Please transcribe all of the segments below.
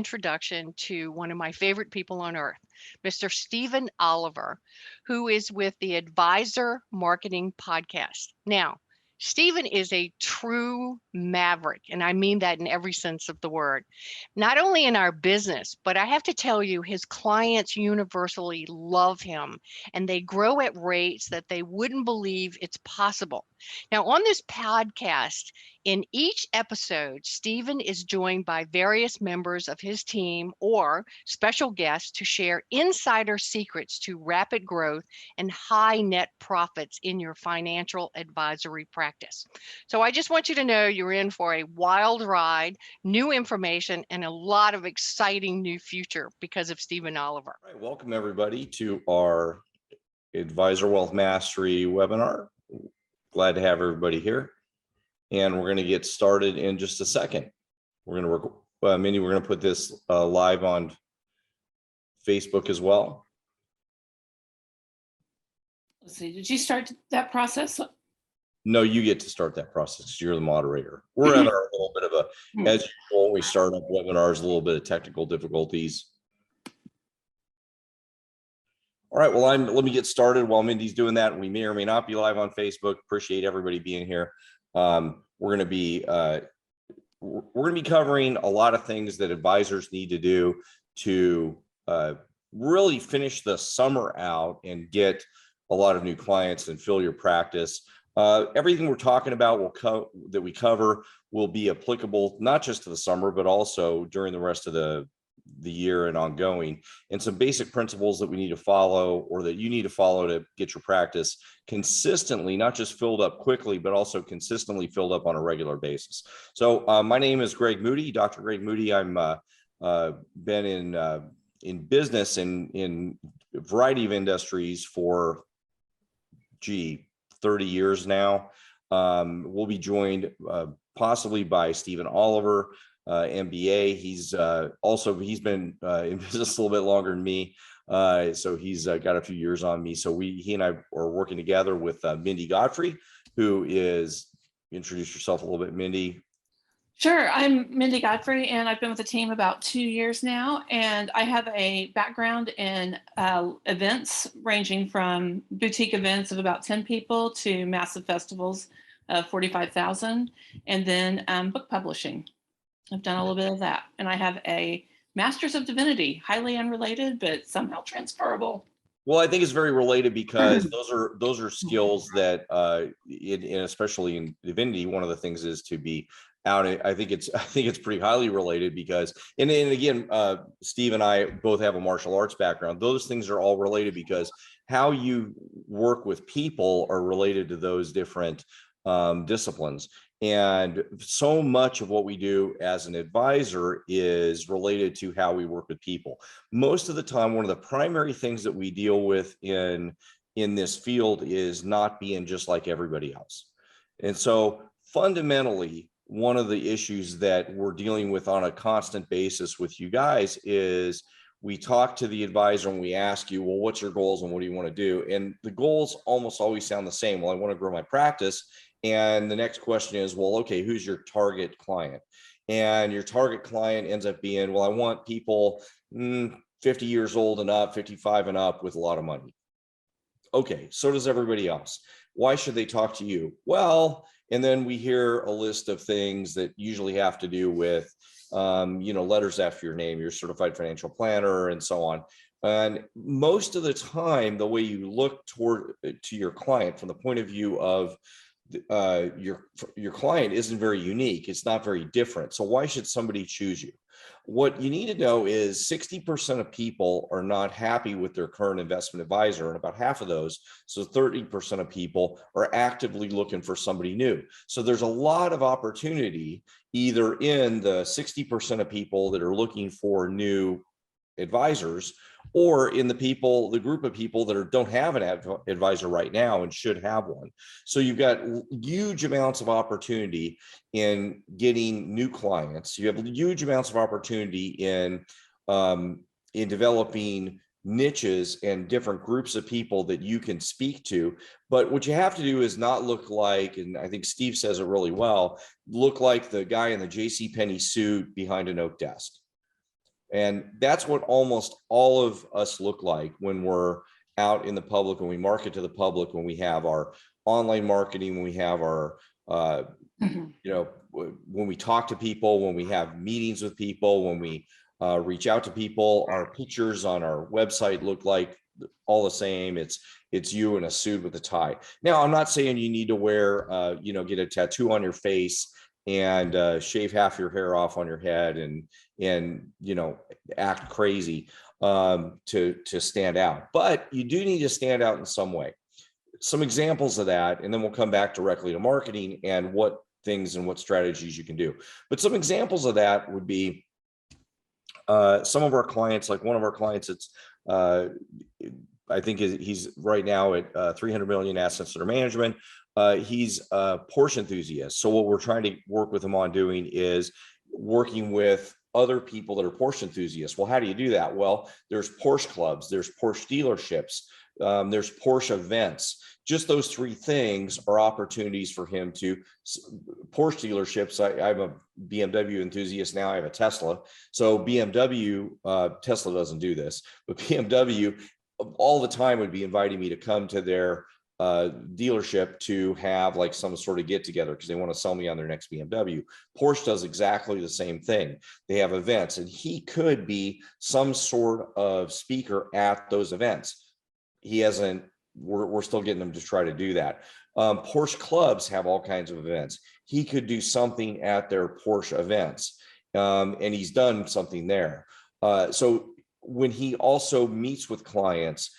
introduction to one of my favorite people on earth, Mr. Stephen Oliver, who is with the Advisor Marketing Podcast. Now, Stephen is a true maverick, and I mean that in every sense of the word. Not only in our business, but I have to tell you, his clients universally love him, and they grow at rates that they wouldn't believe it's possible. Now, on this podcast, in each episode, Stephen is joined by various members of his team or special guests to share insider secrets to rapid growth and high net profits in your financial advisory practice. So I just want you to know you're in for a wild ride, new information, and a lot of exciting new future because of Stephen Oliver. All right, welcome everybody to our Advisor Wealth Mastery webinar. Glad to have everybody here. And we're going to get started in just a second. We're going to Mindi, we're going to put this live on Facebook as well. Let's see, did you start that process? No, you get to start that process. You're the moderator. We're at our little bit of a, as usual, when we start up webinars, a little bit of technical difficulties. All right, well, let me get started while Mindy's doing that. We may or may not be live on Facebook. Appreciate everybody being here. We're going to be covering a lot of things that advisors need to do to really finish the summer out and get a lot of new clients and fill your practice. Everything we're talking about that we cover will be applicable not just to the summer, but also during the rest of the year and ongoing, and some basic principles that we need to follow or that you need to follow to get your practice consistently, not just filled up quickly, but also consistently filled up on a regular basis. So my name is Greg Moody, Dr. Greg Moody. I'm been in business in a variety of industries for 30 years now. We'll be joined possibly by Stephen Oliver, MBA. He's been in business a little bit longer than me. So he's got a few years on me. So he and I are working together with Mindi Godfrey, who is, introduce yourself a little bit, Mindi. Sure, I'm Mindi Godfrey, and I've been with the team about 2 years now, and I have a background in events ranging from boutique events of about 10 people to massive festivals of 45,000, and then book publishing. I've done a little bit of that, and I have a Master's of Divinity, highly unrelated, but somehow transferable. Well, I think it's very related because those are skills that, especially in divinity, one of the things is to be out. I think it's pretty highly related because, and again, Steve and I both have a martial arts background. Those things are all related because how you work with people are related to those different disciplines. And so much of what we do as an advisor is related to how we work with people. Most of the time, one of the primary things that we deal with in this field is not being just like everybody else. And so fundamentally, one of the issues that we're dealing with on a constant basis with you guys is we talk to the advisor and we ask you, well, what's your goals and what do you want to do? And the goals almost always sound the same. Well, I want to grow my practice. And the next question is, well, okay, who's your target client? And your target client ends up being, well, I want people 50 years old and up, 55 and up with a lot of money. Okay, so does everybody else. Why should they talk to you? Well, and then we hear a list of things that usually have to do with, letters after your name, your certified financial planner, and so on. And most of the time, the way you look to your client from the point of view of your client isn't very unique. It's not very different. So why should somebody choose you? What you need to know is 60% of people are not happy with their current investment advisor, and about half of those, so 30% of people, are actively looking for somebody new. So there's a lot of opportunity either in the 60% of people that are looking for new advisors, or in the group of people that don't have an advisor right now and should have one. So you've got huge amounts of opportunity in getting new clients. You have huge amounts of opportunity in developing niches and different groups of people that you can speak to. But what you have to do is not look like, and I think Steve says it really well, look like the guy in the JCPenney suit behind an oak desk. And that's what almost all of us look like when we're out in the public, when we market to the public, when we have our online marketing, when we have our, you know, when we talk to people, when we have meetings with people, when we reach out to people. Our pictures on our website look like all the same. It's you in a suit with a tie. Now, I'm not saying you need to wear, you know, get a tattoo on your face and shave half your hair off on your head and you know, act crazy to stand out. But you do need to stand out in some way. Some examples of that, and then we'll come back directly to marketing and what things and what strategies you can do. But some examples of that would be some of our clients, like one of our clients, it's I think he's right now at 300 million assets under management. He's a Porsche enthusiast. So what we're trying to work with him on doing is working with other people that are Porsche enthusiasts. Well, how do you do that? Well, there's Porsche clubs, there's Porsche dealerships, there's Porsche events. Just those three things are opportunities for him to Porsche dealerships. I'm a BMW enthusiast now. I have a Tesla. So BMW, Tesla doesn't do this, but BMW all the time would be inviting me to come to their dealership to have like some sort of get together because they want to sell me on their next BMW. Porsche does exactly the same thing. They have events, and he could be some sort of speaker at those events. He hasn't, we're still getting them to try to do that. Porsche clubs have all kinds of events. He could do something at their Porsche events, and he's done something there. So when he also meets with clients,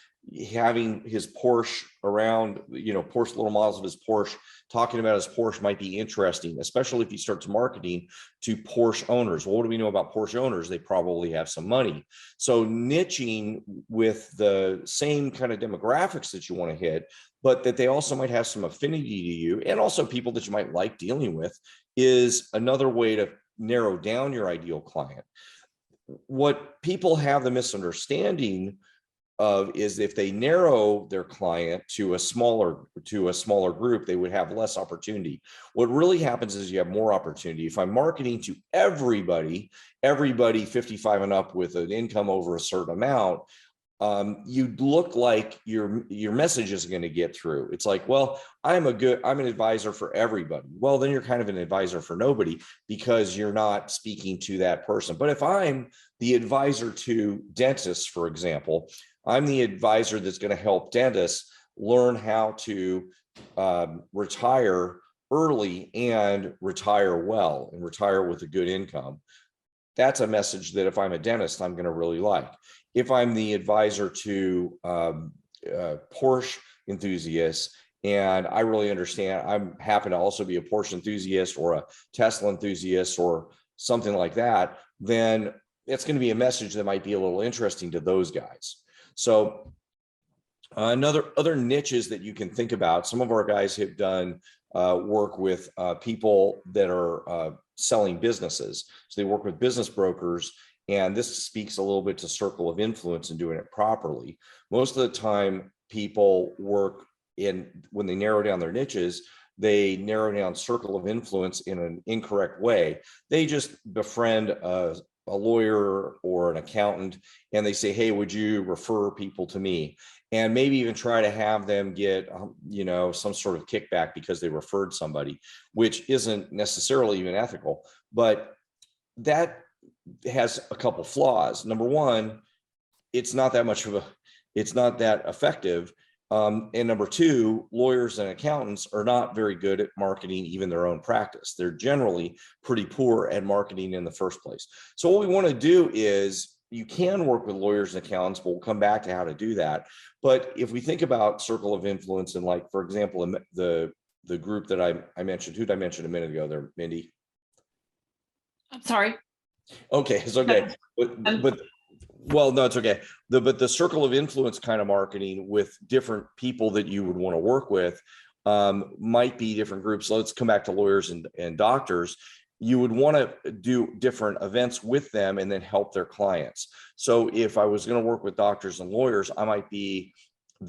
having his Porsche around, you know, Porsche, little models of his Porsche, talking about his Porsche might be interesting, especially if he starts marketing to Porsche owners. Well, what do we know about Porsche owners? They probably have some money. So niching with the same kind of demographics that you want to hit, but that they also might have some affinity to you, and also people that you might like dealing with, is another way to narrow down your ideal client. What people have the misunderstanding of is if they narrow their client to a smaller group, they would have less opportunity. What really happens is you have more opportunity. If I'm marketing to everybody 55 and up with an income over a certain amount, you look like your message isn't going to get through. It's like, well, I'm an advisor for everybody. Well, then you're kind of an advisor for nobody because you're not speaking to that person. But if I'm the advisor to dentists, for example, I'm the advisor that's going to help dentists learn how to retire early and retire well and retire with a good income. That's a message that if I'm a dentist, I'm going to really like. If I'm the advisor to Porsche enthusiasts, and I really understand, I'm happen to also be a Porsche enthusiast or a Tesla enthusiast or something like that, then it's going to be a message that might be a little interesting to those guys. So other niches that you can think about, some of our guys have done work with people that are selling businesses. So they work with business brokers, and this speaks a little bit to circle of influence and doing it properly. Most of the time people work in, when they narrow down their niches, they narrow down circle of influence in an incorrect way. They just befriend a lawyer or an accountant, and they say, hey, would you refer people to me? And maybe even try to have them get, you know, some sort of kickback because they referred somebody, which isn't necessarily even ethical. But that has a couple flaws. Number one, it's not that effective. And number two, lawyers and accountants are not very good at marketing even their own practice. They're generally pretty poor at marketing in the first place. So what we want to do is, you can work with lawyers and accountants, but we'll come back to how to do that. But if we think about circle of influence, and like, for example, the group that I mentioned, who did I mention a minute ago there, Mindy? I'm sorry. Okay, it's okay. But well, no, it's okay. But the circle of influence kind of marketing with different people that you would want to work with might be different groups. So let's come back to lawyers and doctors. You would want to do different events with them and then help their clients. So if I was going to work with doctors and lawyers, I might be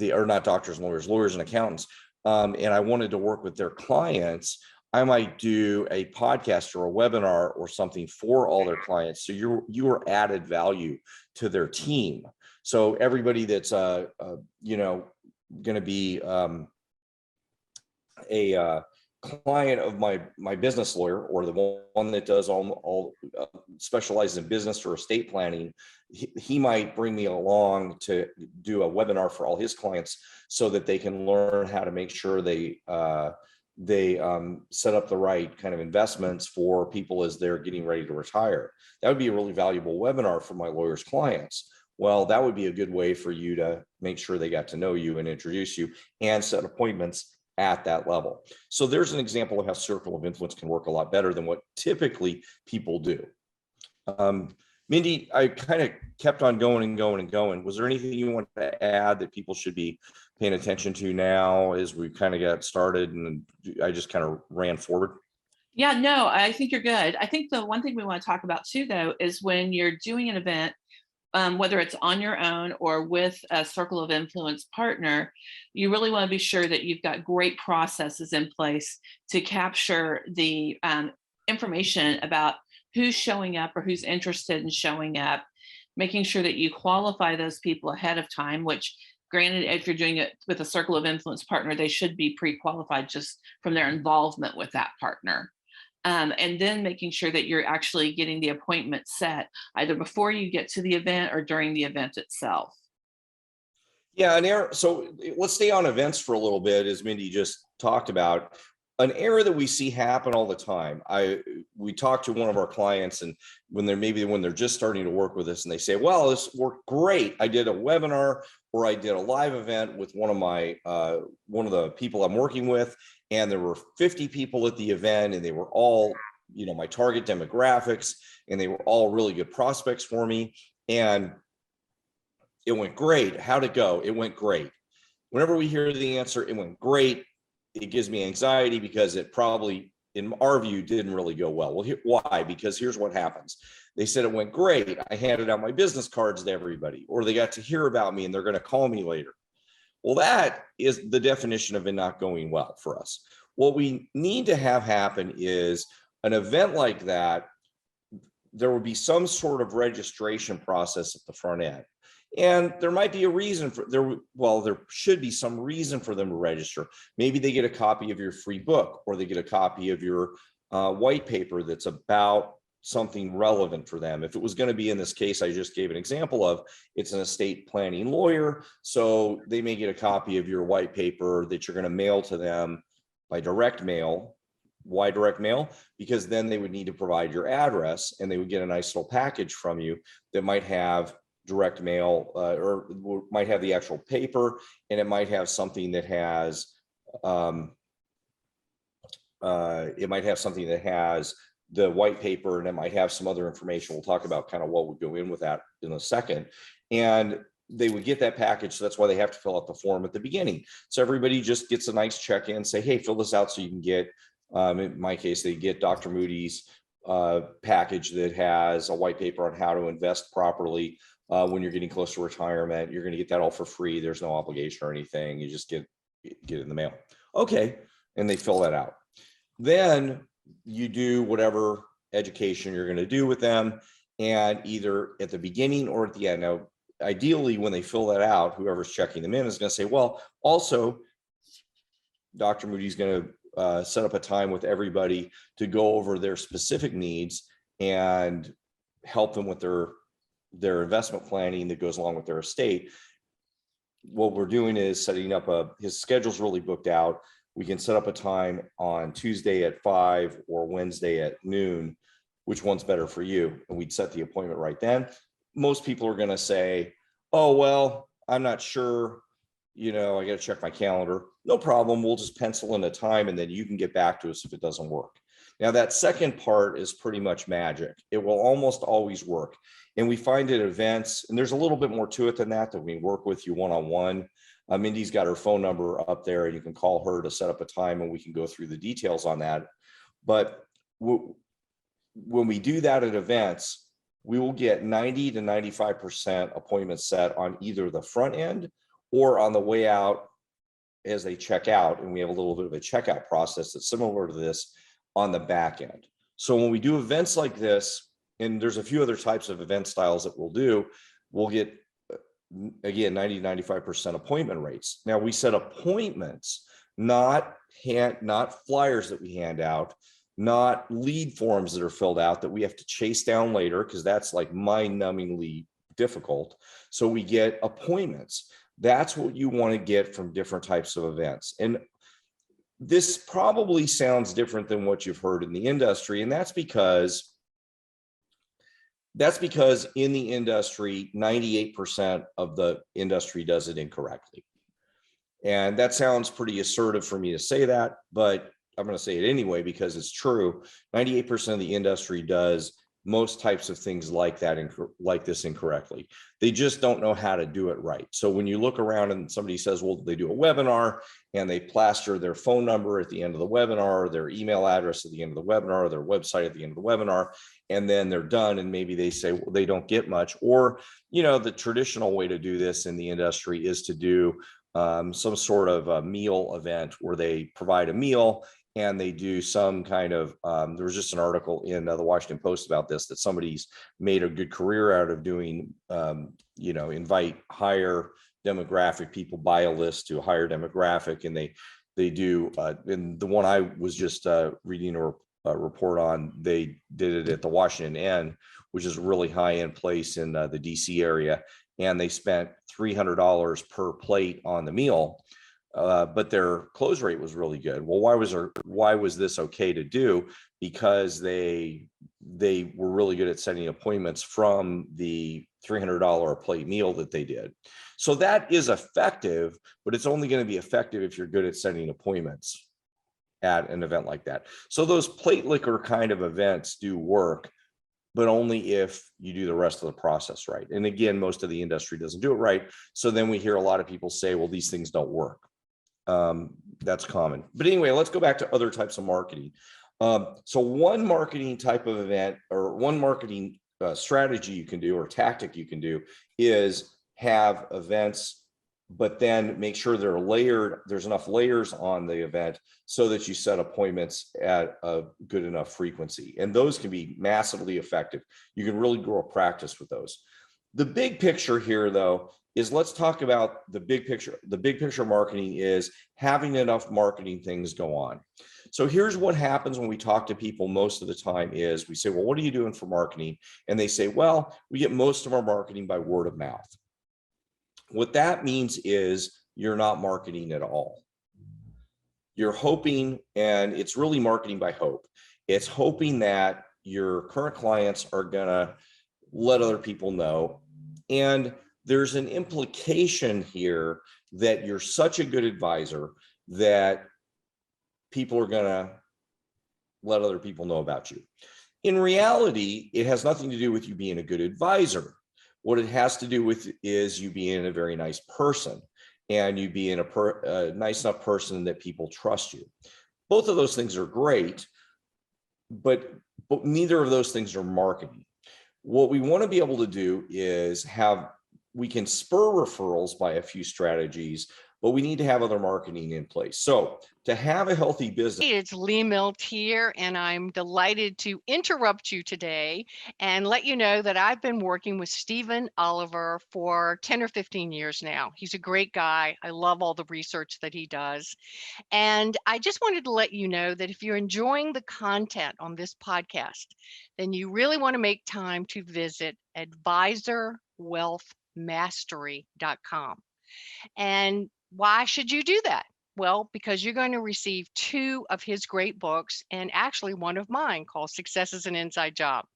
or not doctors and lawyers, lawyers and accountants. And I wanted to work with their clients. I might do a podcast or a webinar or something for all their clients. So you are added value to their team. So everybody that's you know, going to be a client of my business lawyer, or the one that does all specializes in business or estate planning, he might bring me along to do a webinar for all his clients so that they can learn how to make sure they set up the right kind of investments for people as they're getting ready to retire. That would be a really valuable webinar for my lawyer's clients. Well, that would be a good way for you to make sure they got to know you and introduce you and set appointments at that level. So there's an example of how circle of influence can work a lot better than what typically people do. Mindi, I kind of kept on going and going and going. Was there anything you want to add that people should be paying attention to now as we kind of got started and I just kind of ran forward? Yeah, no, I think you're good. I think the one thing we want to talk about too, though, is when you're doing an event, whether it's on your own or with a circle of influence partner, you really want to be sure that you've got great processes in place to capture the information about who's showing up or who's interested in showing up, making sure that you qualify those people ahead of time, which granted, if you're doing it with a circle of influence partner, they should be pre-qualified just from their involvement with that partner. And then making sure that you're actually getting the appointment set either before you get to the event or during the event itself. Yeah, an error. So let's stay on events for a little bit, as Mindi just talked about. An error that we see happen all the time. We talked to one of our clients, and when they're just starting to work with us, and they say, "Well, this worked great. I did a webinar or I did a live event with one of the people I'm working with, and there were 50 people at the event, and they were all, you know, my target demographics, and they were all really good prospects for me, and it went great. How'd it go? It went great." Whenever we hear the answer, "It went great," it gives me anxiety because it probably, in our view, didn't really go well. Well, why? Because here's what happens. They said it went great. I handed out my business cards to everybody, or they got to hear about me and they're going to call me later. Well, that is the definition of it not going well for us. What we need to have happen is an event like that. There will be some sort of registration process at the front end. And there might be a reason for there should be some reason for them to register. Maybe they get a copy of your free book, or they get a copy of your white paper that's about something relevant for them. If it was going to be, in this case I just gave an example of, it's an estate planning lawyer, so they may get a copy of your white paper that you're going to mail to them by direct mail. Why direct mail? Because then they would need to provide your address, and they would get a nice little package from you that might have direct mail, or might have the actual paper, and it might have something that has the white paper, and it might have some other information. We'll talk about kind of what would go in with that in a second. And they would get that package. So that's why they have to fill out the form at the beginning. So everybody just gets a nice check-in, say, "Hey, fill this out so you can get," in my case, they get Dr. Moody's package that has a white paper on how to invest properly when you're getting close to retirement. You're going to get that all for free. There's no obligation or anything. You just get it in the mail. Okay. And they fill that out. Then you do whatever education you're going to do with them, and either at the beginning or at the end. Now, ideally, when they fill that out, whoever's checking them in is going to say, "Well, also, Dr. Moody's going to set up a time with everybody to go over their specific needs and help them with their investment planning that goes along with their estate." What we're doing is setting up his schedule's really booked out. We can set up a time on Tuesday at 5 or Wednesday at noon. Which one's better for you? And we'd set the appointment right then. Most people are going to say, "Oh, well, I'm not sure. You know, I got to check my calendar." No problem. We'll just pencil in a time, and then you can get back to us if it doesn't work. Now, that second part is pretty much magic. It will almost always work. And we find at events, and there's a little bit more to it than that we work with you one-on-one. Mindy's got her phone number up there, and you can call her to set up a time, and we can go through the details on that. But when we do that at events, we will get 90 to 95% appointments set on either the front end or on the way out as they check out. And we have a little bit of a checkout process that's similar to this on the back end. So when we do events like this, and there's a few other types of event styles that we'll do, we'll get, again, 90-95% appointment rates. Now we set appointments, not flyers that we hand out, not lead forms that are filled out that we have to chase down later, because that's like mind-numbingly difficult. So we get appointments. That's what you want to get from different types of events. And this probably sounds different than what you've heard in the industry, and that's because in the industry, 98% of the industry does it incorrectly. And that sounds pretty assertive for me to say that, but I'm going to say it anyway because it's true. 98% of the industry does most types of things like that, like this, incorrectly. They just don't know how to do it right. So when you look around and somebody says, well, they do a webinar and they plaster their phone number at the end of the webinar, their email address at the end of the webinar, their website at the end of the webinar, and then they're done. And maybe they say, well, they don't get much. Or, you know, the traditional way to do this in the industry is to do some sort of a meal event where they provide a meal and they do some kind of, there was just an article in the Washington Post about this, that somebody's made a good career out of doing, you know, invite higher demographic people, buy a list to a higher demographic. And they do, and the one I was just reading a report on, they did it at the Washington Inn, which is a really high end place in the DC area. And they spent $300 per plate on the meal. But their close rate was really good. Well, why was this okay to do? Because they were really good at setting appointments from the $300 a plate meal that they did. So that is effective, but it's only going to be effective if you're good at setting appointments at an event like that. So those plate liquor kind of events do work, but only if you do the rest of the process right. And again, most of the industry doesn't do it right. So then we hear a lot of people say, well, these things don't work. That's common. But anyway, let's go back to other types of marketing. So one marketing type of event, or one marketing strategy you can do, or tactic you can do, is have events, but then make sure they're layered. There's enough layers on the event so that you set appointments at a good enough frequency. And those can be massively effective. You can really grow a practice with those. The big picture here, though, is let's talk about the big picture. The big picture marketing is having enough marketing things go on. So here's what happens when we talk to people most of the time is we say, well, what are you doing for marketing? And they say, well, we get most of our marketing by word of mouth. What that means is you're not marketing at all. You're hoping, and it's really marketing by hope. It's hoping that your current clients are gonna let other people know. And there's an implication here that you're such a good advisor that people are going to let other people know about you. In reality, it has nothing to do with you being a good advisor. What it has to do with is you being a very nice person, and you being a nice enough person that people trust you. Both of those things are great, but neither of those things are marketing. What we want to be able to do is we can spur referrals by a few strategies, but we need to have other marketing in place. So to have a healthy business. Hey, it's Lee Milt here, and I'm delighted to interrupt you today and let you know that I've been working with Stephen Oliver for 10 or 15 years now. He's a great guy. I love all the research that he does. And I just wanted to let you know that if you're enjoying the content on this podcast, then you really want to make time to visit advisorwealthmastery.com. And why should you do that? Well, because you're going to receive 2 of his great books, and actually one of mine called Success is an Inside Job.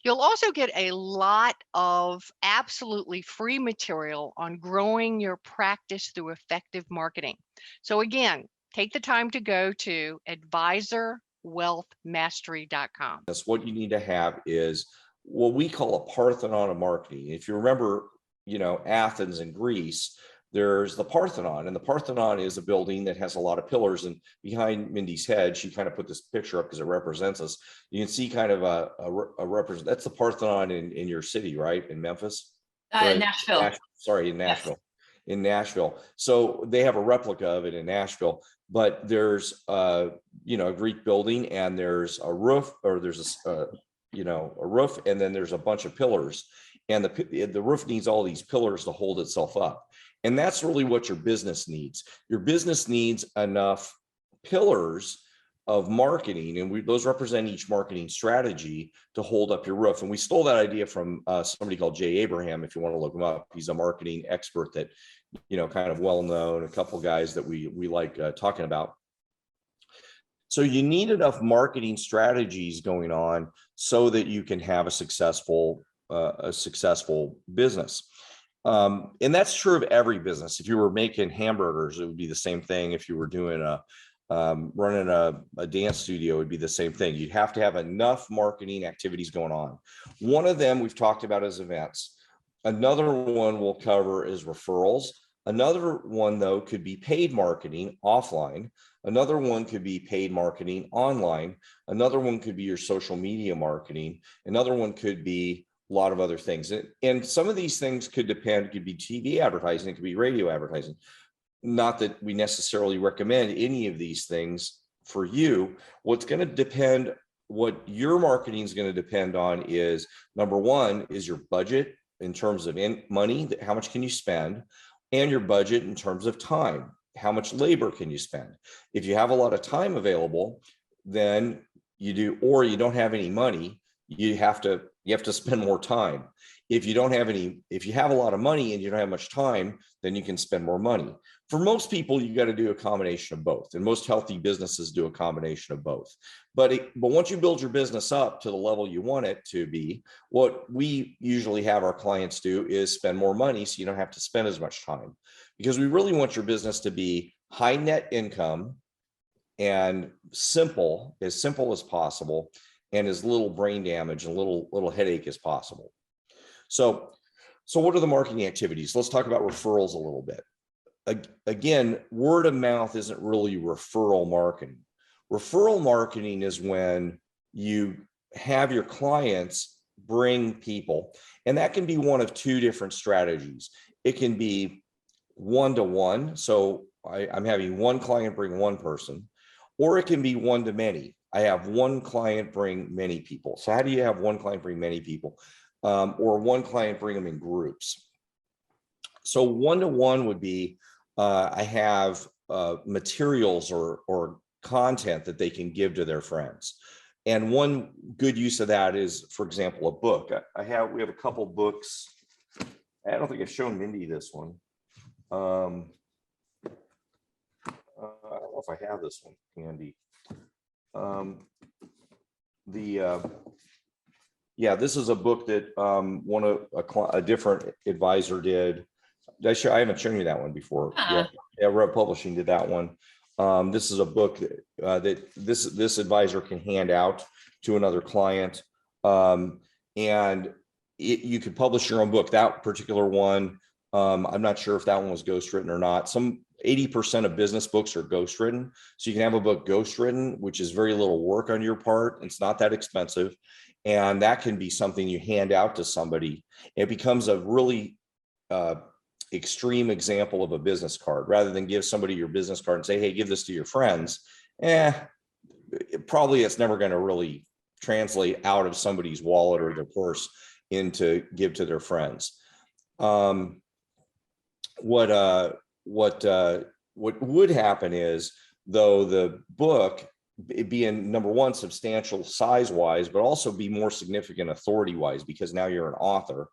You'll also get a lot of absolutely free material on growing your practice through effective marketing. So again, take the time to go to advisorwealthmastery.com. That's what you need to have is what we call a Parthenon of marketing. If you remember, Athens and Greece, there's the Parthenon, and the Parthenon is a building that has a lot of pillars, and behind Mindy's head, she kind of put this picture up because it represents us. You can see kind of a represent, that's the Parthenon in your city, right? In Memphis? Nashville. Sorry, in Nashville. in Nashville. So they have a replica of it in Nashville, but there's a Greek building, and there's a roof, or there's a roof, and then there's a bunch of pillars, and the roof needs all these pillars to hold itself up. And that's really what your business needs. Your business needs enough pillars of marketing, and those represent each marketing strategy to hold up your roof. And we stole that idea from somebody called Jay Abraham. If you want to look him up, he's a marketing expert that, kind of well known, a couple of guys that we like talking about. So you need enough marketing strategies going on so that you can have a successful business. And that's true of every business. If you were making hamburgers, it would be the same thing. If you were doing running a dance studio, would be the same thing. You'd have to have enough marketing activities going on. One of them we've talked about is events. Another one we'll cover is referrals. Another one, though, could be paid marketing offline. Another one could be paid marketing online. Another one could be your social media marketing. Another one could be a lot of other things. And some of these things could depend, it could be TV advertising, it could be radio advertising. Not that we necessarily recommend any of these things for you. What's going to depend, what your marketing is going to depend on is, number one, is your budget in terms of money, how much can you spend, and your budget in terms of time, how much labor can you spend. If you have a lot of time available, then you do, or you don't have any money, you have to spend more time. If you have a lot of money and you don't have much time, then you can spend more money. For most people, you got to do a combination of both, and most healthy businesses do a combination of both. But once you build your business up to the level you want it to be, what we usually have our clients do is spend more money so you don't have to spend as much time, because we really want your business to be high net income and simple as possible, and as little brain damage and little headache as possible. So what are the marketing activities? Let's talk about referrals a little bit. Again, word of mouth isn't really referral marketing. Referral marketing is when you have your clients bring people, and that can be one of two different strategies. It can be one-to-one. So I'm having one client bring one person, or it can be one-to-many. I have one client bring many people. So how do you have one client bring many people? Or one client bring them in groups? So one-to-one would be, I have materials or content that they can give to their friends. And one good use of that is, for example, a book. We have a couple books. I don't think I've shown Mindi this one. I don't know if I have this one handy. This is a book that a different advisor did. I haven't shown you that one before. Yeah, Rev Publishing did that one. This is a book that this advisor can hand out to another client, and you could publish your own book. That particular one, I'm not sure if that one was ghostwritten or not. 80% of business books are ghostwritten, so you can have a book ghostwritten, which is very little work on your part. It's not that expensive, and that can be something you hand out to somebody. It becomes a really extreme example of a business card, rather than give somebody your business card and say, hey, give this to your friends. Probably it's never going to really translate out of somebody's wallet or their purse into give to their friends. What would happen is, though, the book being, number one, substantial size wise, but also be more significant authority wise, because now you're an author,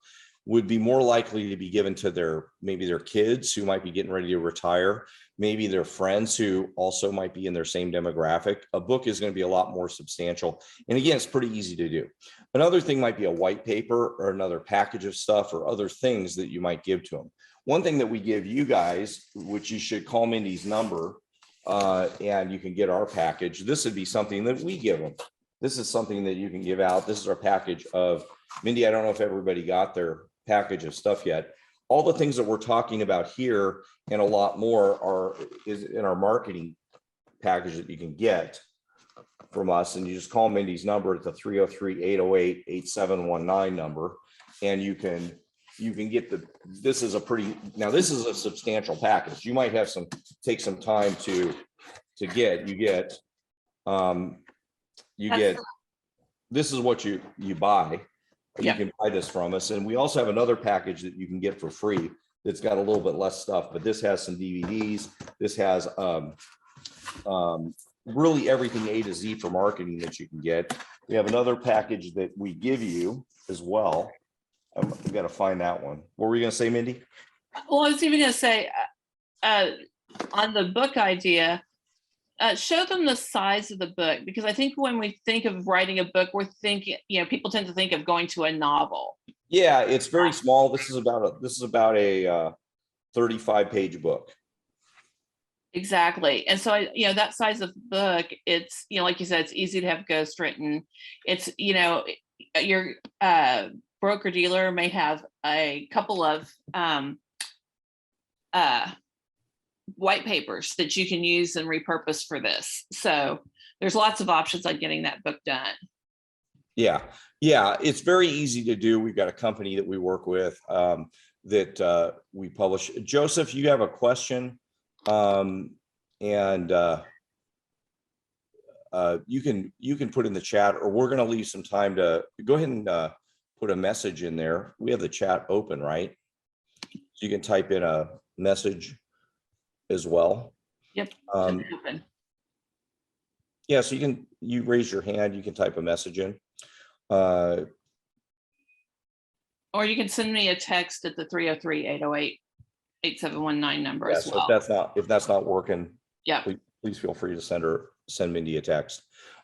would be more likely to be given to maybe their kids who might be getting ready to retire, maybe their friends who also might be in their same demographic. A book is going to be a lot more substantial. And again, it's pretty easy to do. Another thing might be a white paper or another package of stuff or other things that you might give to them. One thing that we give you guys, which you should call Mindy's number, and you can get our package. This would be something that we give them. This is something that you can give out. This is our package of, Mindi, I don't know if everybody got their package of stuff yet. All the things that we're talking about here and a lot more is in our marketing package that you can get from us. And you just call Mindy's number at the 303-808-8719 number, and you can you can get this is a substantial package. You might have take some time to get. This is what you buy. You can buy this from us. And we also have another package that you can get for free that's got a little bit less stuff, but this has some DVDs. This has really everything A to Z for marketing that you can get. We have another package that we give you as well. I've got to find that one. What were you going to say, Mindy? Well, I was even going to say on the book idea, show them the size of the book, because I think when we think of writing a book, we're thinking, people tend to think of going to a novel. Yeah, it's very small. This is about a 35-page book. Exactly. And so, that size of book, it's, like you said, it's easy to have ghostwritten. It's, your broker dealer may have a couple of white papers that you can use and repurpose for this. So there's lots of options on getting that book done. Yeah, it's very easy to do. We've got a company that we work with that we publish. Joseph, you have a question, and you can put in the chat, or we're going to leave some time to go ahead and put a message in there. We have the chat open, right? So you can type in a message as well. Yep. Yeah, so you raise your hand, you can type a message in. Or you can send me a text at the 303-808-8719 number as well. If that's not working, yeah, please feel free to send Mindy a text.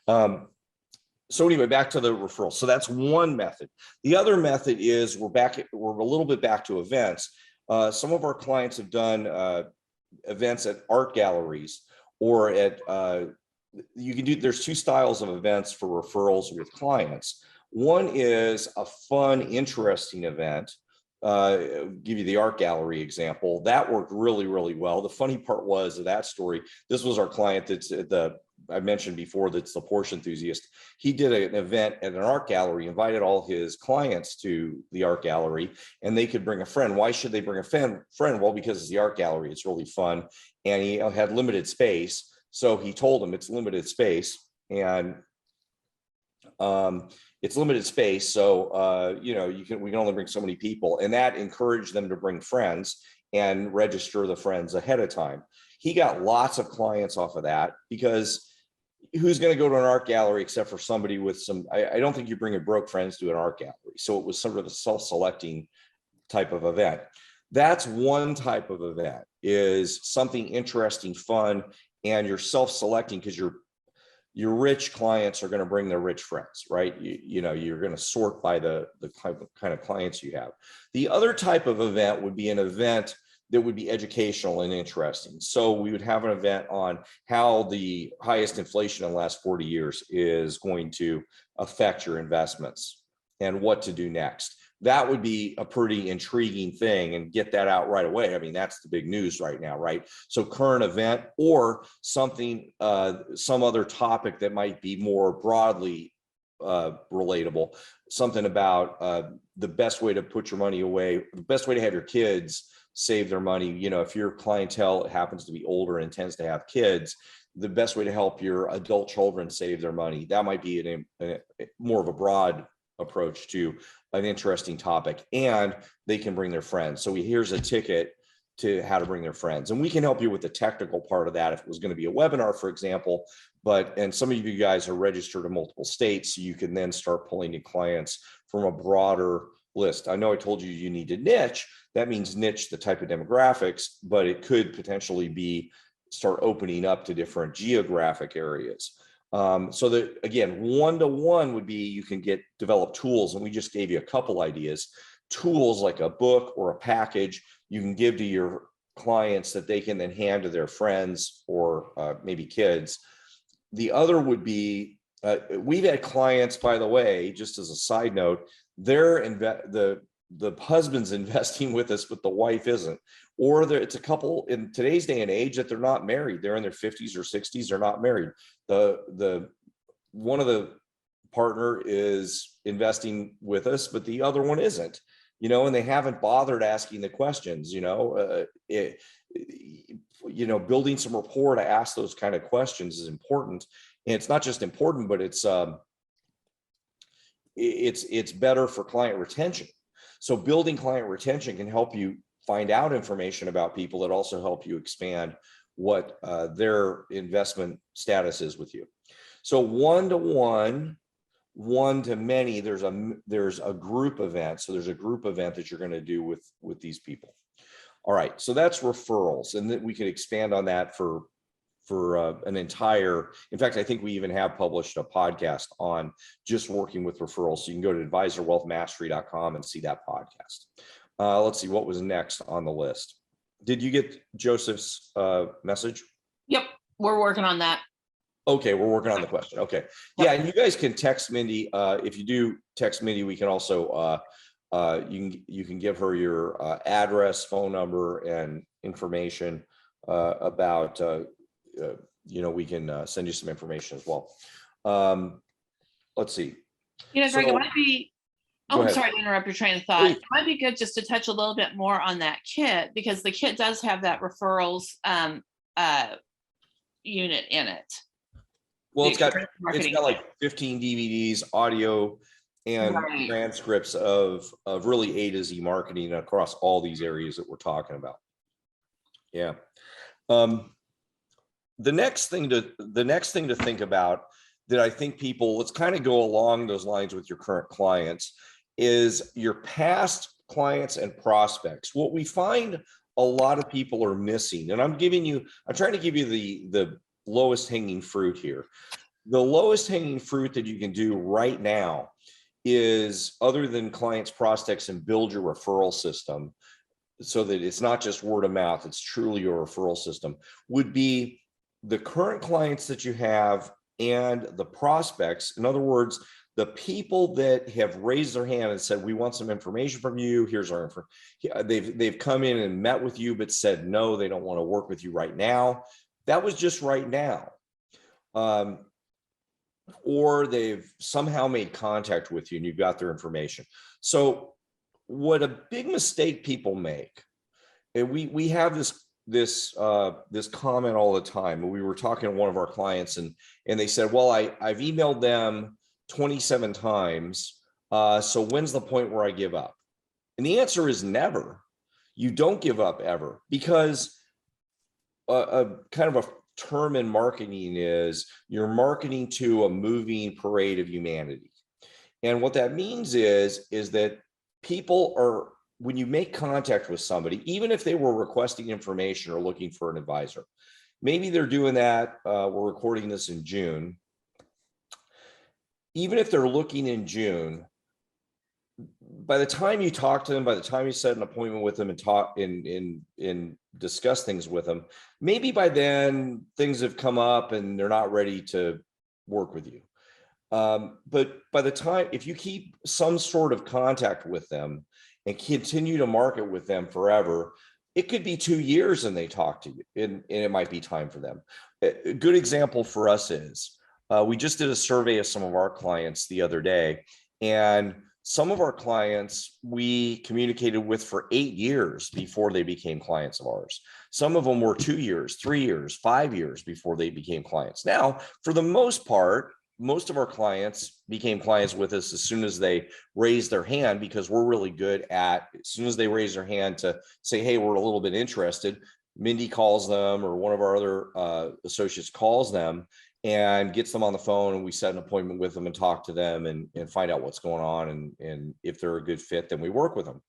So anyway, back to the referral. So that's one method. The other method is we're a little bit back to events. Some of our clients have done events at art galleries or at there's two styles of events for referrals with clients. One is a fun, interesting event. Give you the art gallery example. That worked really, really well. The funny part was of that story, this was our client I mentioned before, that's the Porsche enthusiast. He did an event at an art gallery, invited all his clients to the art gallery, and they could bring a friend. Why should they bring a friend? Well, because it's the art gallery. It's really fun. And he had limited space. So he told them it's limited space, and it's limited space. So, we can only bring so many people, and that encouraged them to bring friends and register the friends ahead of time. He got lots of clients off of that, because who's going to go to an art gallery except for somebody with some, I don't think you bring a broke friends to an art gallery. So it was sort of a self-selecting type of event. That's one type of event, is something interesting, fun, and you're self-selecting because your rich clients are going to bring their rich friends, right? You're going to sort by the kind of clients you have. The other type of event would be an event that would be educational and interesting. So we would have an event on how the highest inflation in the last 40 years is going to affect your investments and what to do next. That would be a pretty intriguing thing, and get that out right away. I mean, that's the big news right now, right? So current event, or something, some other topic that might be more broadly relatable, something about the best way to put your money away, the best way to have your kids save their money. If your clientele happens to be older and tends to have kids, the best way to help your adult children save their money. That might be more of a broad approach to an interesting topic, and they can bring their friends. So here's a ticket to how to bring their friends, and we can help you with the technical part of that if it was going to be a webinar, for example. And some of you guys are registered in multiple states, so you can then start pulling in clients from a broader list. I know I told you you need to niche. That means niche the type of demographics, but it could potentially start opening up to different geographic areas. So that, again, one-to-one would be, you can develop tools, and we just gave you a couple ideas. Tools like a book or a package you can give to your clients that they can then hand to their friends or maybe kids. The other would be, we've had clients, by the way, just as a side note, the husband's investing with us, but the wife isn't. Or it's a couple in today's day and age that they're not married. They're in their 50s or 60s. They're not married. One of the partner is investing with us, but the other one isn't. and they haven't bothered asking the questions, building some rapport to ask those kind of questions is important. And it's not just important, but it's better for client retention. So building client retention can help you find out information about people that also help you expand what their investment status is with you. So one-to-one, one-to-many, there's a group event. So there's a group event that you're going to do with these people. All right, so that's referrals, and then we could expand on that for an entire. In fact, I think we even have published a podcast on just working with referrals. So you can go to advisorwealthmastery.com and see that podcast. Let's see what was next on the list. Did you get Joseph's message? Yep, we're working on that. Okay, we're working on the question. Okay, yeah, and you guys can text Mindi. If you do text Mindi, we can also you can give her your address, phone number, and information about. We can send you some information as well. Let's see. Greg, it might be. Oh, I'm sorry to interrupt your train of thought. Please. It might be good just to touch a little bit more on that kit, because the kit does have that referrals unit in it. Well, it's got like 15 DVDs, audio, and transcripts of really A to Z marketing across all these areas that we're talking about. Yeah. The next thing to think about that I think people, let's kind of go along those lines with your current clients, is your past clients and prospects. What we find a lot of people are missing, and I'm trying to give you the lowest hanging fruit here. The lowest hanging fruit that you can do right now is, other than clients, prospects, and build your referral system so that it's not just word of mouth, it's truly your referral system, would be the current clients that you have and the prospects. In other words, the people that have raised their hand and said, we want some information from you, here's our info. They've come in and met with you, but said, no, they don't want to work with you right now. That was just right now. Or they've somehow made contact with you and you've got their information. So what a big mistake people make, and we have this comment all the time. We were talking to one of our clients and they said, well, I've emailed them 27 times. So when's the point where I give up? And the answer is never. You don't give up ever, because a kind of a term in marketing is you're marketing to a moving parade of humanity. And what that means is that people are, when you make contact with somebody, even if they were requesting information or looking for an advisor, maybe they're doing that. We're recording this in June. Even if they're looking in June, by the time you talk to them, by the time you set an appointment with them and talk and discuss things with them, maybe by then things have come up and they're not ready to work with you. But by the time, if you keep some sort of contact with them and continue to market with them forever, it could be 2 years and they talk to you, and it might be time for them. A good example for us is we just did a survey of some of our clients the other day, and some of our clients we communicated with for 8 years before they became clients of ours. Some of them were 2 years, 3 years, 5 years before they became clients. Now, for the most part, most of our clients became clients with us as soon as they raised their hand, because we're really good at, as soon as they raise their hand to say, hey, we're a little bit interested, Mindi calls them, or one of our other associates calls them and gets them on the phone, and we set an appointment with them and talk to them and find out what's going on. And if they're a good fit, then we work with them.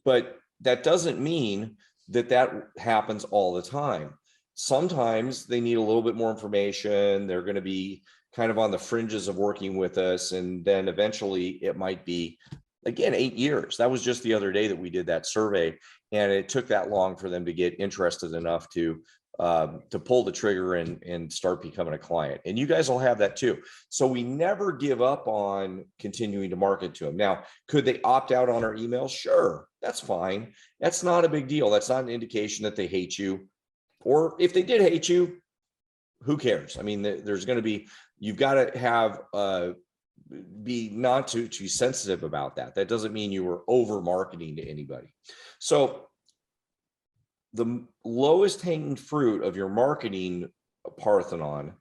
But that doesn't mean that happens all the time. Sometimes they need a little bit more information. They're going to be kind of on the fringes of working with us. And then eventually it might be, again, 8 years. That was just the other day that we did that survey, and it took that long for them to get interested enough to pull the trigger and start becoming a client. And you guys will have that too. So we never give up on continuing to market to them. Now, could they opt out on our emails? Sure, that's fine. That's not a big deal. That's not an indication that they hate you. Or if they did hate you, who cares? I mean, there's going to be, you've got to have be not too sensitive about that. That doesn't mean you were over marketing to anybody. So the lowest hanging fruit of your marketing Parthenon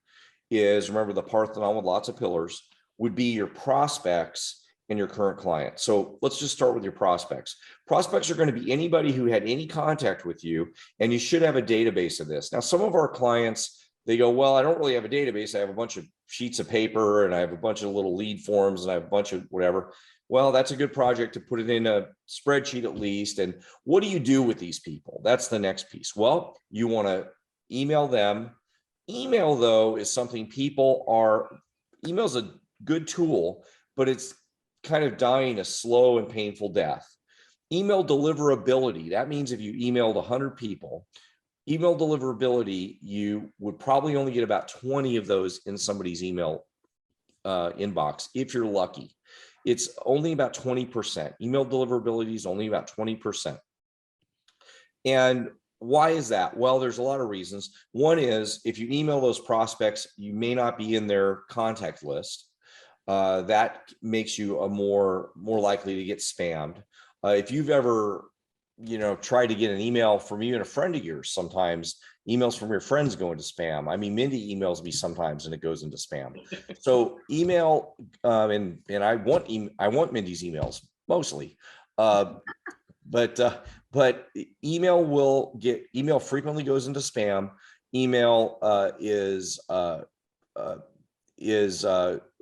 is, remember the Parthenon with lots of pillars, would be your prospects and your current clients. So let's just start with your prospects. Prospects are going to be anybody who had any contact with you, and you should have a database of this. Now, some of our clients, they go, well, I don't really have a database. I have a bunch of sheets of paper and I have a bunch of little lead forms and I have a bunch of whatever. Well, that's a good project to put it in a spreadsheet at least. And what do you do with these people? That's the next piece. Well, you want to email them. Email, though, is something email's a good tool, but it's kind of dying a slow and painful death. Email deliverability. That means if you emailed 100 people, email deliverability, you would probably only get about 20 of those in somebody's email inbox, if you're lucky. It's only about 20%. Email deliverability is only about 20%. And why is that? Well, there's a lot of reasons. One is, if you email those prospects, you may not be in their contact list. That makes you more likely to get spammed. If you've ever, tried to get an email from even a friend of yours, sometimes emails from your friends go into spam. I mean, Mindi emails me sometimes and it goes into spam. So email, and I want Mindi's emails mostly, but email frequently goes into spam. Email is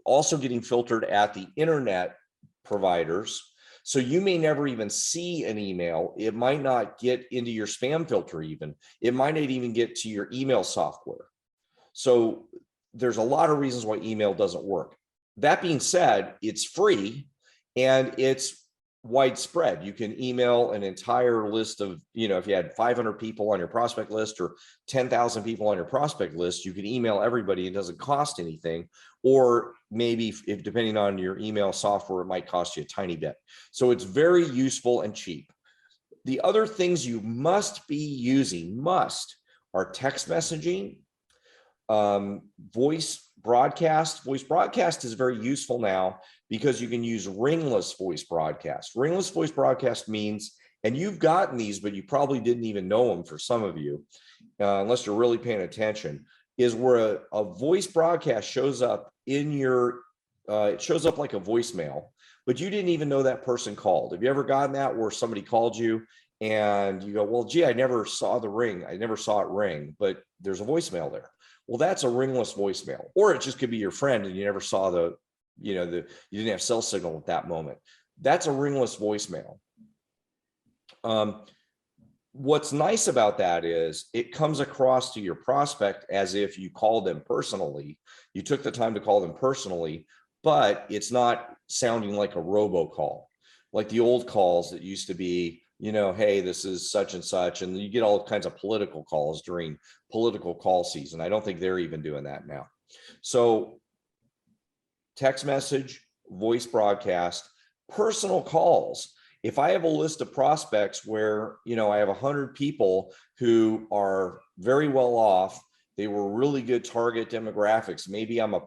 also getting filtered at the internet providers. So you may never even see an email. It might not get into your spam filter even. It might not even get to your email software. So there's a lot of reasons why email doesn't work. That being said, it's free and it's widespread. You can email an entire list of, if you had 500 people on your prospect list or 10,000 people on your prospect list, you can email everybody. It doesn't cost anything. Or maybe if depending on your email software, it might cost you a tiny bit. So it's very useful and cheap. The other things you must be using are text messaging, voice broadcast. Voice broadcast is very useful now because you can use ringless voice broadcast. Ringless voice broadcast means, and you've gotten these, but you probably didn't even know them for some of you, unless you're really paying attention, is where a voice broadcast shows up in your, it shows up like a voicemail, but you didn't even know that person called. Have you ever gotten that where somebody called you and you go, well, gee, I never saw the ring. I never saw it ring, but there's a voicemail there. Well, that's a ringless voicemail. Or it just could be your friend and you never saw you didn't have cell signal at that moment. That's a ringless voicemail. What's nice about that is it comes across to your prospect as if you called them personally. You took the time to call them personally, but it's not sounding like a robocall, like the old calls that used to be, hey, this is such and such, and you get all kinds of political calls during political call season. I don't think they're even doing that now. So text message, voice broadcast, personal calls. If I have a list of prospects where, I have 100 people who are very well off, they were really good target demographics. Maybe I'm a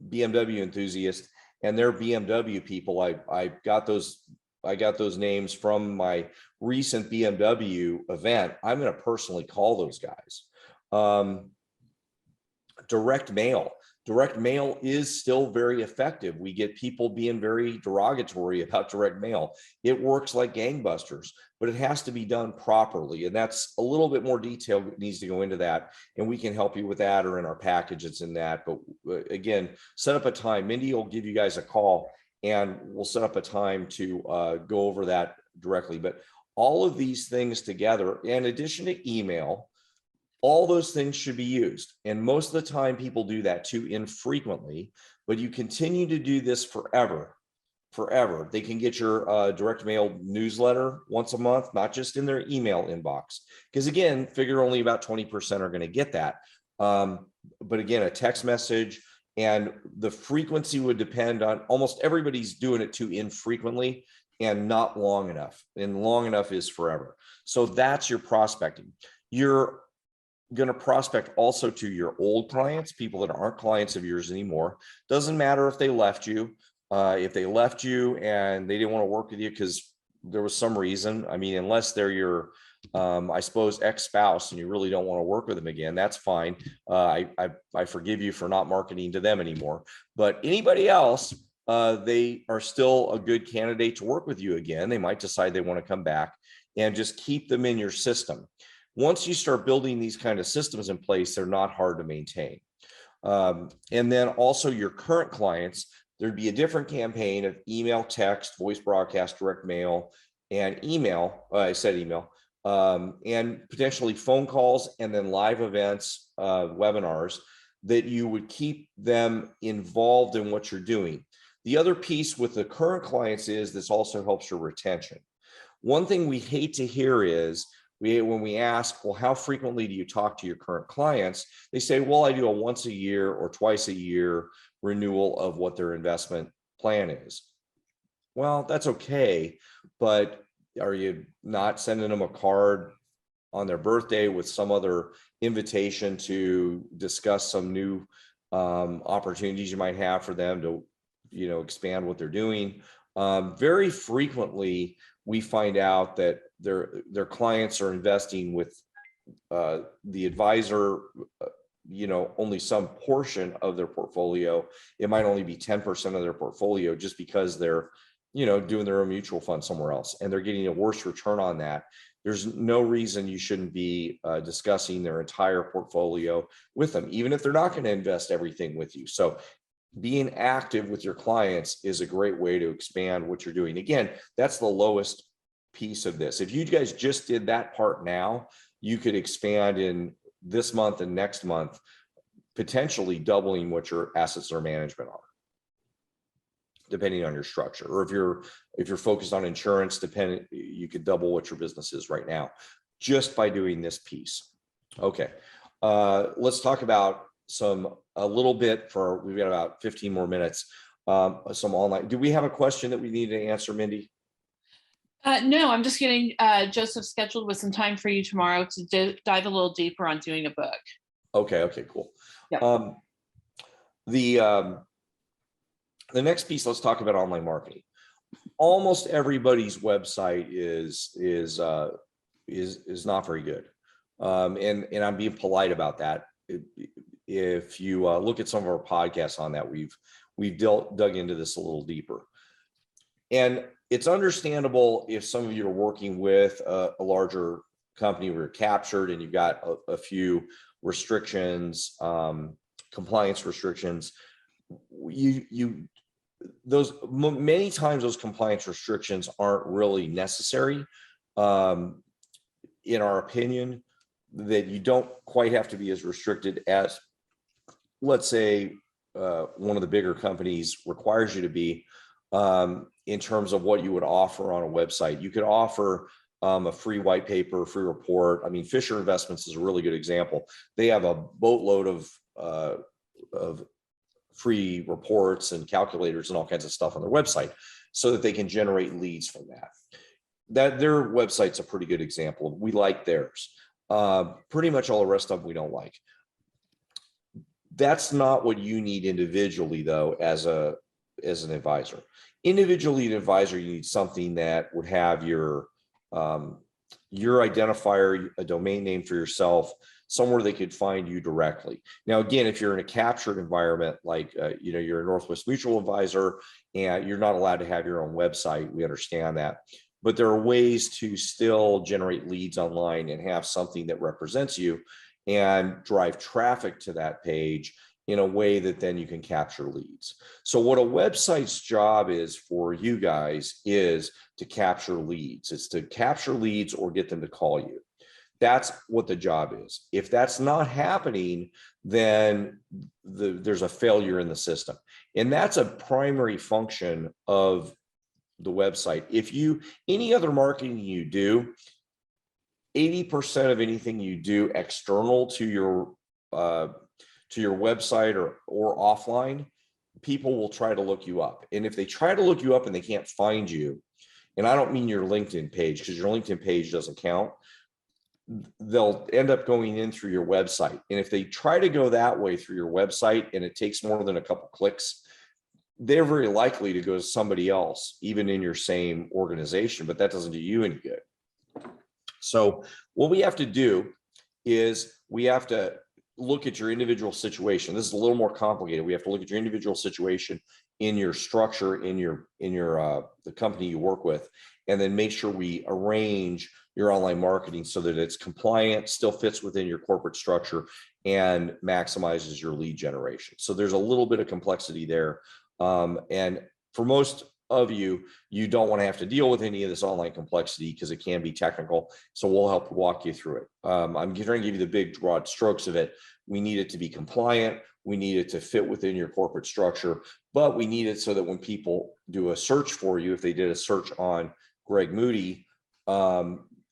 BMW enthusiast and they're BMW people. I got those names from my recent BMW event. I'm going to personally call those guys. Direct mail is still very effective. We get people being very derogatory about direct mail. It works like gangbusters, but it has to be done properly. And that's a little bit more detail that needs to go into that. And we can help you with that, or in our package, it's in that. But again, set up a time. Mindi will give you guys a call and we'll set up a time to go over that directly. But all of these things together, in addition to email, all those things should be used. And most of the time people do that too infrequently, but you continue to do this forever. They can get your direct mail newsletter once a month, not just in their email inbox. Because again, figure only about 20% are going to get that. But again, a text message, and the frequency would depend on, almost everybody's doing it too infrequently and not long enough. And long enough is forever. So that's your prospecting. Your going to prospect also to your old clients, people that aren't clients of yours anymore. Doesn't matter if they left you. If they left you and they didn't want to work with you because there was some reason, I mean, unless they're your, I suppose, ex-spouse and you really don't want to work with them again, that's fine. I forgive you for not marketing to them anymore. But anybody else, they are still a good candidate to work with you again. They might decide they want to come back, and just keep them in your system. Once you start building these kind of systems in place, they're not hard to maintain. And then also your current clients, there'd be a different campaign of email, text, voice broadcast, direct mail, and email. I said email, and potentially phone calls, and then live events, webinars, that you would keep them involved in what you're doing. The other piece with the current clients is this also helps your retention. One thing we hate to hear is when we ask, well, how frequently do you talk to your current clients? They say, well, I do a once a year or twice a year renewal of what their investment plan is. Well, that's okay, but are you not sending them a card on their birthday with some other invitation to discuss some new opportunities you might have for them to, expand what they're doing? Very frequently, we find out that their clients are investing with the advisor, only some portion of their portfolio. It might only be 10% of their portfolio, just because they're, doing their own mutual fund somewhere else, and they're getting a worse return on that. There's no reason you shouldn't be discussing their entire portfolio with them, even if they're not going to invest everything with you. So being active with your clients is a great way to expand what you're doing. Again, that's the lowest piece of this. If you guys just did that part now, you could expand in this month and next month, potentially doubling what your assets under management are, depending on your structure. Or if you're focused on insurance, you could double what your business is right now just by doing this piece. Okay, let's talk about we've got about 15 more minutes, some online. Do we have a question that we need to answer, Mindi? No, I'm just getting Joseph scheduled with some time for you tomorrow to dive a little deeper on doing a book. Okay, cool. Yep. The next piece, let's talk about online marketing. Almost everybody's website is not very good, and I'm being polite about that. If you look at some of our podcasts on that, we've dug into this a little deeper, and it's understandable if some of you are working with a larger company where you're captured and you've got a few restrictions, compliance restrictions. Many times those compliance restrictions aren't really necessary, in our opinion. That you don't quite have to be as restricted as, let's say, one of the bigger companies requires you to be, in terms of what you would offer on a website. You could offer a free white paper, free report. I mean, Fisher Investments is a really good example. They have a boatload of free reports and calculators and all kinds of stuff on their website, so that they can generate leads from that. Their website's a pretty good example. We like theirs. Pretty much all the rest of them we don't like. That's not what you need individually, though, as an advisor. Individually, an advisor, you need something that would have your identifier, a domain name for yourself, somewhere they could find you directly. Now, again, if you're in a captured environment, like you're a Northwest Mutual advisor and you're not allowed to have your own website, we understand that. But there are ways to still generate leads online and have something that represents you and drive traffic to that page in a way that then you can capture leads. So what a website's job is for you guys is to capture leads. It's to capture leads or get them to call you. That's what the job is. If that's not happening, then there's a failure in the system. And that's a primary function of the website. Any other marketing you do, 80% of anything you do external to your website or offline, people will try to look you up. And if they try to look you up and they can't find you, and I don't mean your LinkedIn page, because your LinkedIn page doesn't count, they'll end up going in through your website. And if they try to go that way through your website and it takes more than a couple clicks, they're very likely to go to somebody else, even in your same organization, but that doesn't do you any good. So what we have to do is we have to look at your individual situation. This is a little more complicated. We have to look at your individual situation in your structure, in your the company you work with, and then make sure we arrange your online marketing so that it's compliant, still fits within your corporate structure, and maximizes your lead generation. So there's a little bit of complexity there. And for most of you, you don't want to have to deal with any of this online complexity because it can be technical. So we'll help walk you through it. I'm trying to give you the big broad strokes of it. We need it to be compliant. We need it to fit within your corporate structure, but we need it so that when people do a search for you, if they did a search on Greg Moody,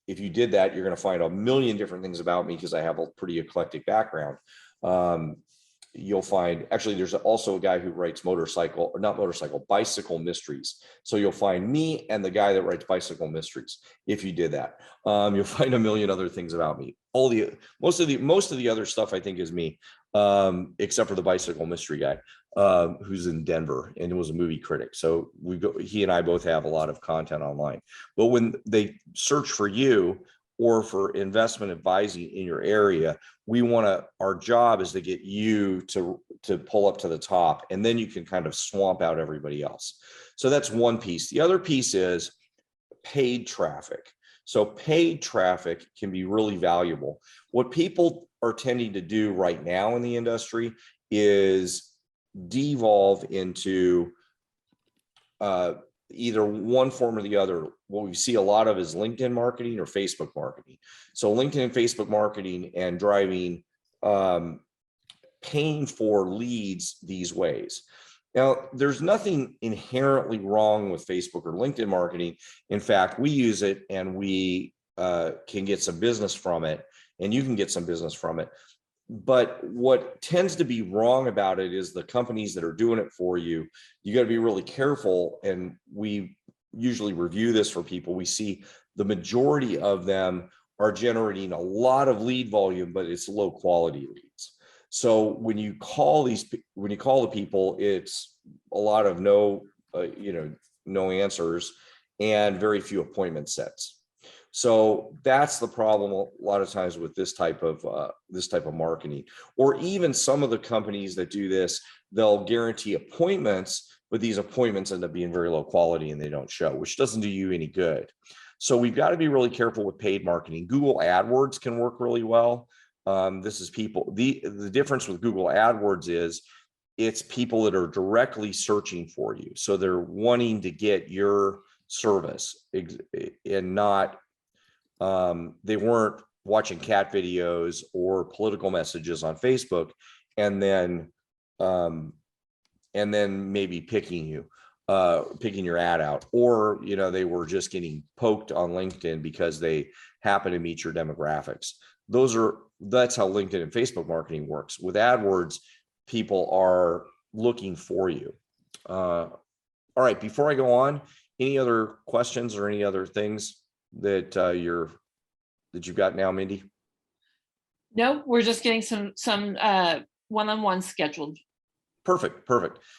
if you did that, you're going to find a million different things about me because I have a pretty eclectic background. You'll find, actually, there's also a guy who writes bicycle mysteries. So you'll find me and the guy that writes bicycle mysteries. If you did that, you'll find a million other things about me. Most of the other stuff I think is me, except for the bicycle mystery guy, who's in Denver and was a movie critic. So he and I both have a lot of content online. But when they search for you or for investment advising in your area, our job is to get you to pull up to the top, and then you can kind of swamp out everybody else. So that's one piece. The other piece is paid traffic. So paid traffic can be really valuable. What people are tending to do right now in the industry is devolve into either one form or the other. What we see a lot of is LinkedIn marketing or Facebook marketing. So LinkedIn and Facebook marketing and driving, paying for leads these ways. Now, there's nothing inherently wrong with Facebook or LinkedIn marketing. In fact, we use it and we can get some business from it, and you can get some business from it. But what tends to be wrong about it is the companies that are doing it for you, you got to be really careful. And we usually review this for people. We see the majority of them are generating a lot of lead volume, but it's low quality leads. So when you call the people, it's a lot of no answers and very few appointment sets. So that's the problem a lot of times with this type of marketing. Or even some of the companies that do this, they'll guarantee appointments, but these appointments end up being very low quality and they don't show, which doesn't do you any good. So we've got to be really careful with paid marketing. Google AdWords can work really well. This is people. The difference with Google AdWords is it's people that are directly searching for you. So they're wanting to get your service and not, they weren't watching cat videos or political messages on Facebook and then maybe picking your ad out, or they were just getting poked on LinkedIn because they happen to meet your demographics. That's how LinkedIn and Facebook marketing works. With AdWords, people are looking for you. All right, before I go on, any other questions or any other things that you've got now, Mindi? No, we're just getting some one-on-ones scheduled. Perfect.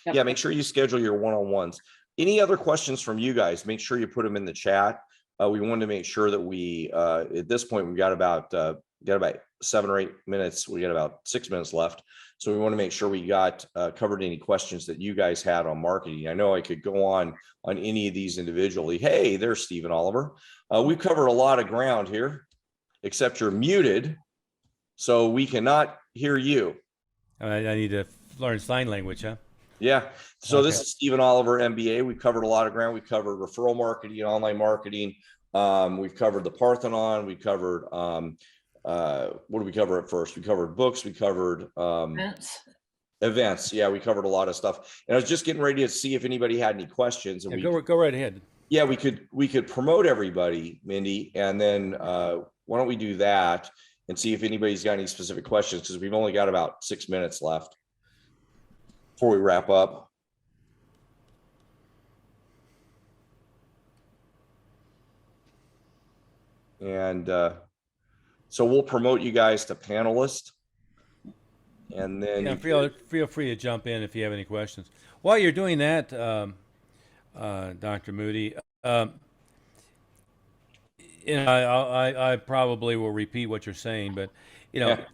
Yep. Yeah, make sure you schedule your one-on-ones. Any other questions from you guys? Make sure you put them in the chat. We wanted to make sure that we, at this point, we got about 7 or 8 minutes. We got about 6 minutes left. So we want to make sure we got covered any questions that you guys had on marketing. I know I could go on any of these individually. Hey, there's Stephen Oliver. We've covered a lot of ground here, except you're muted, so we cannot hear you. I need to learn sign language, huh? Yeah. So Okay. This is Stephen Oliver, MBA. We've covered a lot of ground. We've covered referral marketing, online marketing. We've covered the Parthenon. We covered, what did we cover at first? We covered books. We covered events. Yeah, we covered a lot of stuff. And I was just getting ready to see if anybody had any questions. And go right ahead. Yeah, we could promote everybody, Mindi, and then why don't we do that and see if anybody's got any specific questions, because we've only got about 6 minutes left before we wrap up. And So we'll promote you guys to panelists. And then Yeah, feel free to jump in if you have any questions. While you're doing that, Dr. Moody, I probably will repeat what you're saying, but Yeah.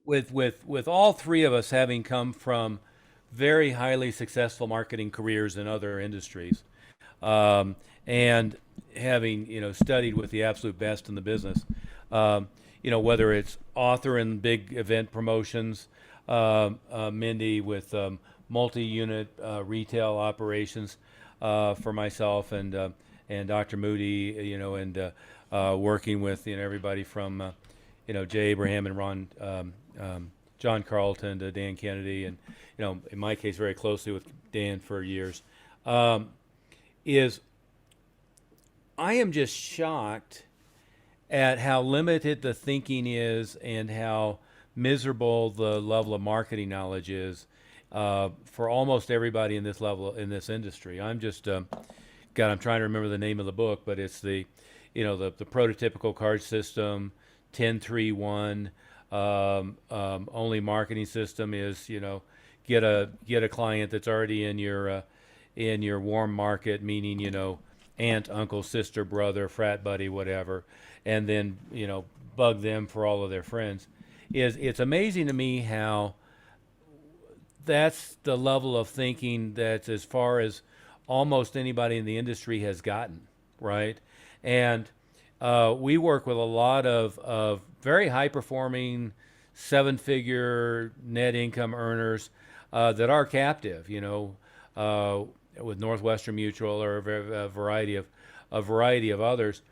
with all three of us having come from very highly successful marketing careers in other industries, and having studied with the absolute best in the business, whether it's author in big event promotions, Mindi with multi-unit retail operations for myself, and Dr. Moody, and working with everybody from Jay Abraham and Ron, John Carlton to Dan Kennedy, and in my case very closely with Dan for years. Is I am just shocked at how limited the thinking is and how miserable the level of marketing knowledge is for almost everybody in this industry. I'm just I'm trying to remember the name of the book, but it's the prototypical card system, 10-3-1. Only marketing system is get a client that's already in your warm market, meaning aunt, uncle, sister, brother, frat buddy, whatever, and then bug them for all of their friends. It's amazing to me how that's the level of thinking that's as far as almost anybody in the industry has gotten, right? And we work with a lot of very high performing 7-figure net income earners that are captive, with Northwestern Mutual or a variety of others.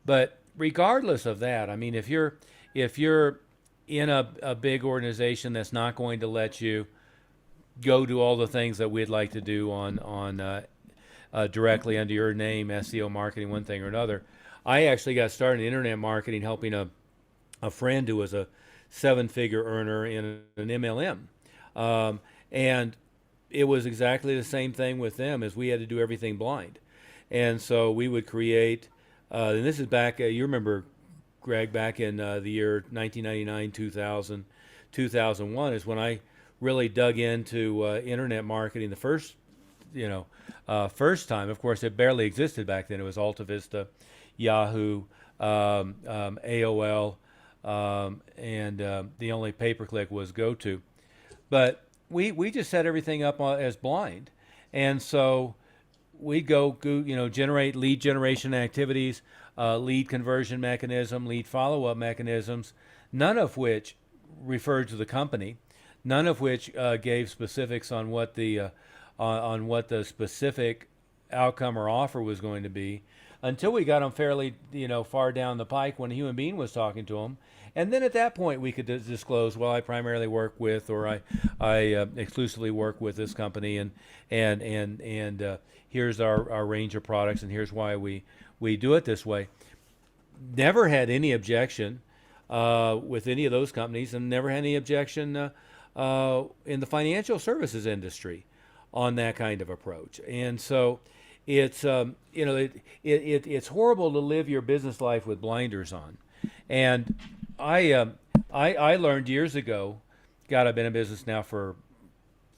But regardless of that, I mean, if you're in a big organization that's not going to let you go do all the things that we'd like to do on directly under your name, SEO marketing, one thing or another. I actually got started in internet marketing helping a friend who was a 7-figure earner in an MLM. And it was exactly the same thing with them, as we had to do everything blind. And so we would create, and this is back, you remember, Greg, back in the year 1999, 2000, 2001 is when I really dug into internet marketing the first time. Of course, it barely existed back then. It was Alta Vista, Yahoo, AOL, and the only pay-per-click was GoTo. But we just set everything up as blind. And so we go generate lead generation activities, lead conversion mechanism, lead follow-up mechanisms, none of which referred to the company, none of which gave specifics on what the specific outcome or offer was going to be, until we got them fairly far down the pike when a human being was talking to them. And then at that point we could disclose, well, I primarily work with, or I exclusively work with this company, and here's our range of products, and here's why we do it this way. Never had any objection with any of those companies, and never had any objection in the financial services industry on that kind of approach. And so it's it's horrible to live your business life with blinders on. And I learned years ago, God, I've been in business now for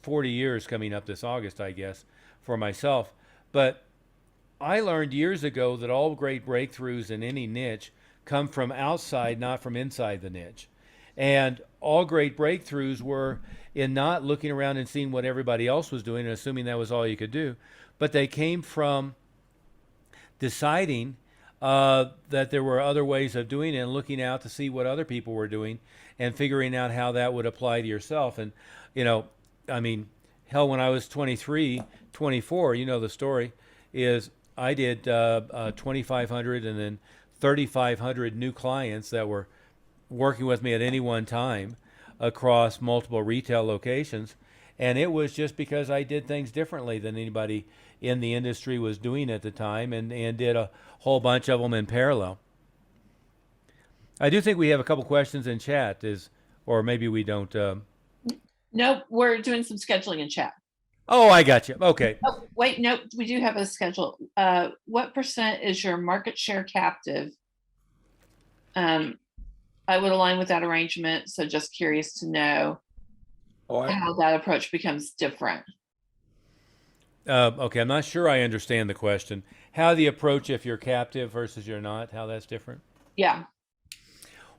40 years coming up this August, I guess, for myself. But I learned years ago that all great breakthroughs in any niche come from outside, not from inside the niche. And all great breakthroughs were in not looking around and seeing what everybody else was doing and assuming that was all you could do, but they came from deciding that there were other ways of doing it and looking out to see what other people were doing and figuring out how that would apply to yourself. And, I mean, hell, when I was 23, 24, the story is I did 2,500 and then 3,500 new clients that were working with me at any one time across multiple retail locations. And it was just because I did things differently than anybody in the industry was doing at the time, and did a whole bunch of them in parallel. I do think we have a couple questions in chat, or maybe we don't. Nope, we're doing some scheduling in chat. Oh, I got you. Okay. Oh, wait, nope, we do have a schedule. What % is your market share captive? I would align with that arrangement. So just curious to know how that approach becomes different. Okay, I'm not sure I understand the question. How the approach if you're captive versus you're not, how that's different? Yeah.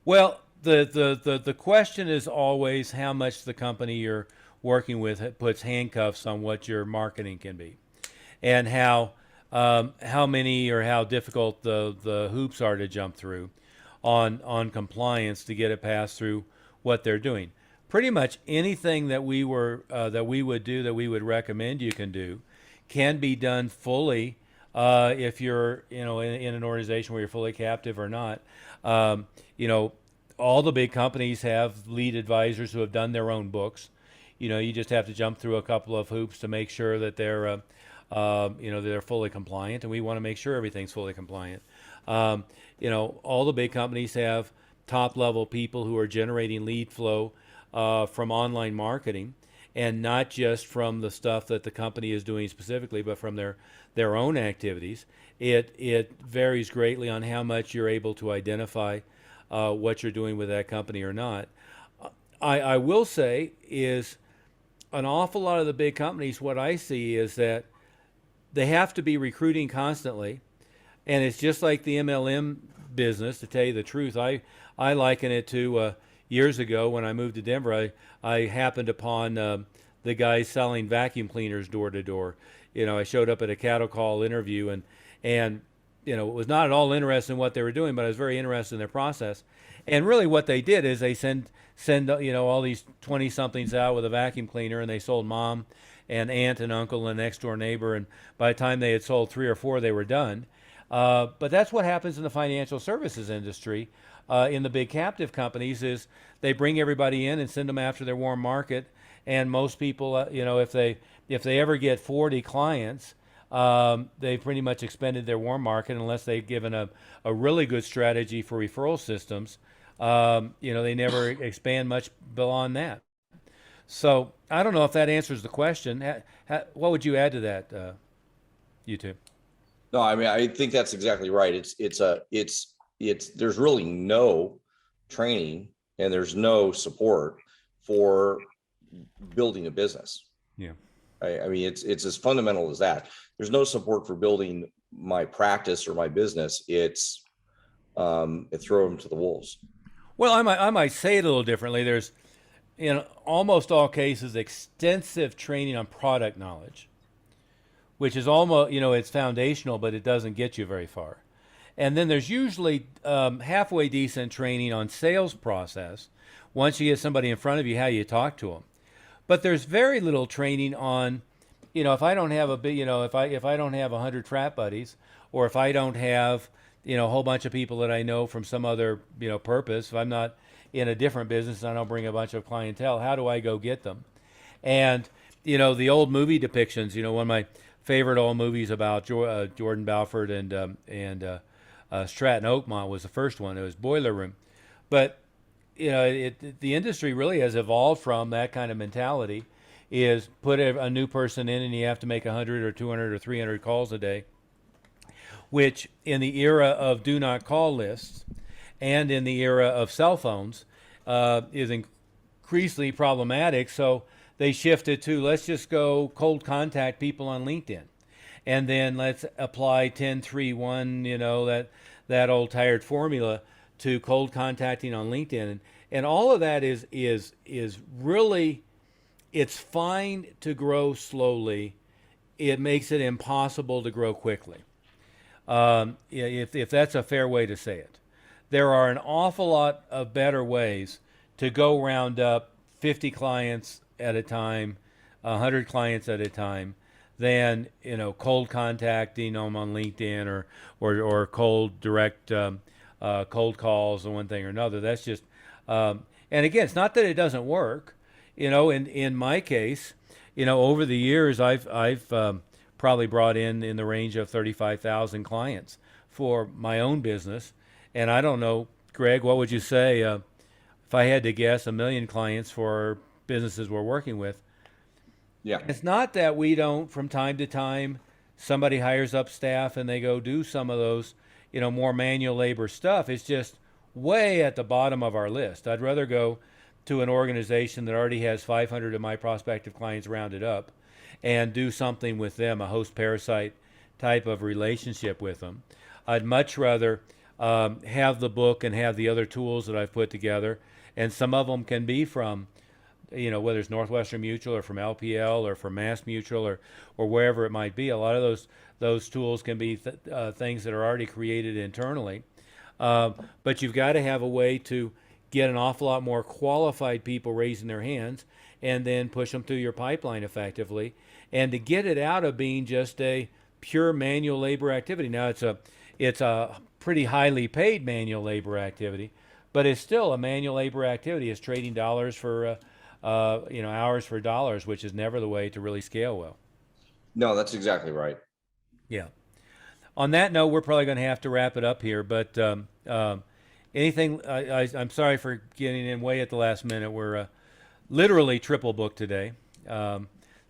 Well, the question is always how much the company you're working with puts handcuffs on what your marketing can be, and how many or how difficult the hoops are to jump through on compliance to get it passed through what they're doing. Pretty much anything that we would recommend you can do can be done fully if you're in an organization where you're fully captive or not. You know, all the big companies have lead advisors who have done their own books. You know, you just have to jump through a couple of hoops to make sure that they're fully compliant, and we want to make sure everything's fully compliant. You know, all the big companies have top level people who are generating lead flow from online marketing, and not just from the stuff that the company is doing specifically, but from their own activities. It varies greatly on how much you're able to identify what you're doing with that company or not. I will say is an awful lot of the big companies, what I see is that they have to be recruiting constantly. And it's just like the MLM business, to tell you the truth. I liken it to years ago when I moved to Denver. I happened upon the guys selling vacuum cleaners door to door. You know, I showed up at a cattle call interview and you know, was not at all interested in what they were doing, but I was very interested in their process. And really what they did is they send you know, all these 20-somethings out with a vacuum cleaner, and they sold mom and aunt and uncle and next door neighbor, and by the time they had sold 3 or 4, they were done. But that's what happens in the financial services industry. In the big captive companies is they bring everybody in and send them after their warm market. And most people, you know, if they ever get 40 clients, they've pretty much expended their warm market unless they've given a really good strategy for referral systems. You know, they never expand much beyond that. So I don't know if that answers the question. What would you add to that, you two? No, I mean, I think that's exactly right. There's really no training and there's no support for building a business. Yeah. I mean, it's as fundamental as that. There's no support for building my practice or my business. It's throw them to the wolves. Well, I might say it a little differently. There's, in almost all cases, extensive training on product knowledge, which is almost, you know, it's foundational, but it doesn't get you very far. And then there's usually halfway decent training on sales process. Once you get somebody in front of you, how you talk to them. But there's very little training on, you know, if I don't have if I don't have 100 frat buddies, or if I don't have, you know, a whole bunch of people that I know from some other, you know, purpose, if I'm not in a different business and I don't bring a bunch of clientele, how do I go get them? And, you know, the old movie depictions, you know, one of my favorite old movies about Jordan Belfort and Stratton Oakmont was the first one. It was Boiler Room. But, you know, the industry really has evolved from that kind of mentality, is put a new person in and you have to make 100 or 200 or 300 calls a day, which in the era of do not call lists and in the era of cell phones is increasingly problematic. So they shifted to, let's just go cold contact people on LinkedIn. And then let's apply 10-3-1, you know, that old tired formula to cold contacting on LinkedIn. And all of that is really, it's fine to grow slowly. It makes it impossible to grow quickly. If that's a fair way to say it. There are an awful lot of better ways to go round up 50 clients at a time, 100 clients at a time, than, you know, cold contacting them on LinkedIn or cold direct cold calls or one thing or another. That's just, and again, it's not that it doesn't work. You know, in my case, you know, over the years, I've probably brought in the range of 35,000 clients for my own business. And I don't know, Greg, what would you say if I had to guess 1 million clients for businesses we're working with? Yeah. It's not that we don't, from time to time, somebody hires up staff and they go do some of those, you know, more manual labor stuff. It's just way at the bottom of our list. I'd rather go to an organization that already has 500 of my prospective clients rounded up and do something with them, a host parasite type of relationship with them. I'd much rather have the book and have the other tools that I've put together, and some of them can be from, whether it's Northwestern Mutual or from LPL or from Mass Mutual or wherever it might be. A lot of those tools can be things that are already created internally. But you've got to have a way to get an awful lot more qualified people raising their hands and then push them through your pipeline effectively, and to get it out of being just a pure manual labor activity. Now it's a pretty highly paid manual labor activity, but it's still a manual labor activity. It's trading dollars for hours for dollars, which is never the way to really scale well. No, that's exactly right. Yeah. On that note, we're probably going to have to wrap it up here, but anything, I'm sorry for getting in way at the last minute. We're literally triple booked today,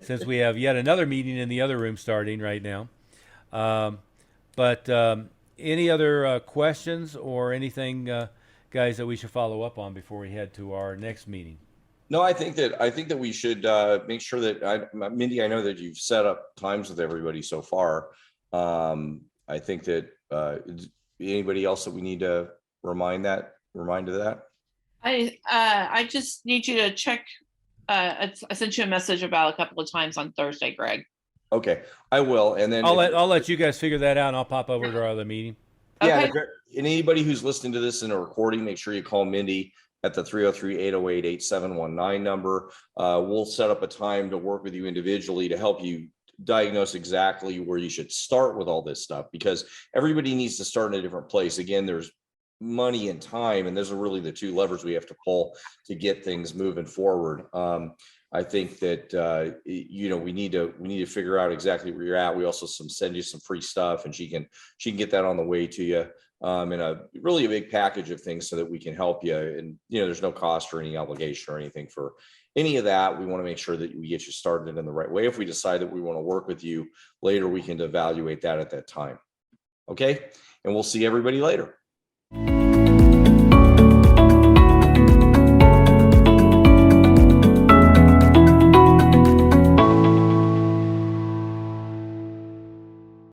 since we have yet another meeting in the other room starting right now. But any other questions or anything, guys, that we should follow up on before we head to our next meeting? No, I think that we should make sure that Mindi, I know that you've set up times with everybody so far. I think that anybody else that we need to remind of that. I just need you to check. I sent you a message about a couple of times on Thursday, Greg. Okay, I will, and then I'll let you guys figure that out, and I'll pop over to our other meeting. Yeah, Okay. and anybody who's listening to this in a recording, make sure you call Mindi at the 303-808-8719 number. We'll set up a time to work with you individually to help you diagnose exactly where you should start with all this stuff, because everybody needs to start in a different place. Again, there's money and time, and those are really the two levers we have to pull to get things moving forward. I think that we need to figure out exactly where you're at. We also send you some free stuff, and she can get that on the way to you, in a really big package of things so that we can help you. And there's no cost or any obligation or anything for any of that. We want to make sure that we get you started in the right way. If we decide that we want to work with you later, we can evaluate that at that time. Okay, and we'll see everybody later.